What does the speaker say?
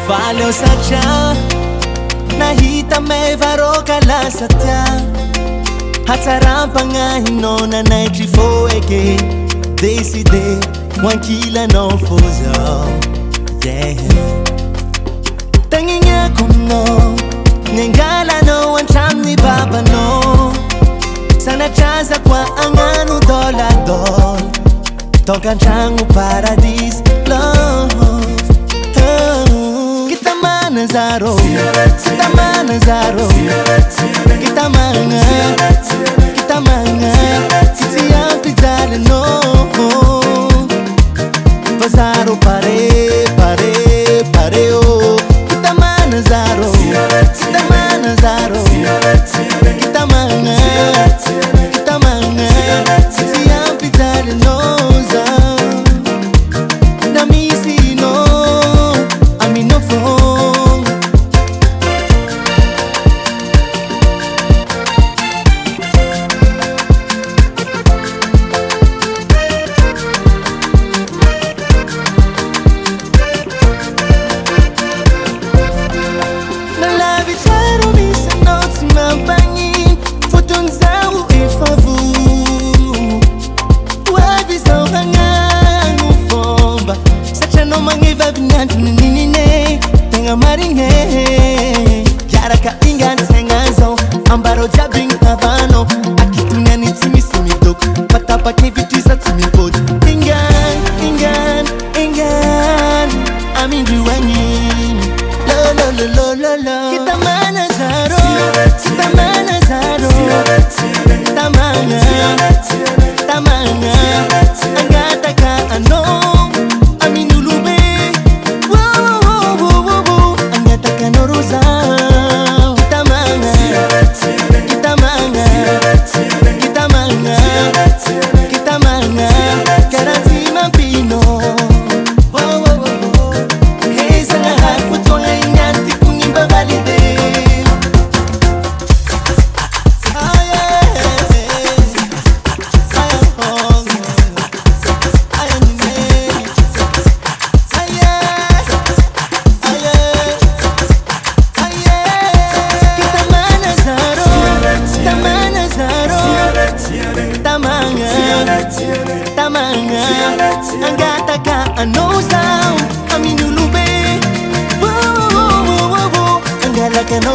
Faleo satria nahita may varoka lasatya hatsaram-pagnahinao nanaitry fô eke décidé hoankilanao fô zao tagniniako aminao niangalanao antraminy babanao sanatraza koa agnano dôladôla tonga-antragno paradis love kita mana zaro kita mana zaro kita mana sisi ampy jalanao bazaro pare oh kita mana zaro kita mana sisi ampy jalanao Yaraka ingan sengazo ambaro jabing havano akitunyani timisimi dok patapa kevitisa timipod ingan amin juwanyi lo kita mana zaro tamanga angata ka ano amin ulube tamanga angata ka ano sound aminulube angala ka no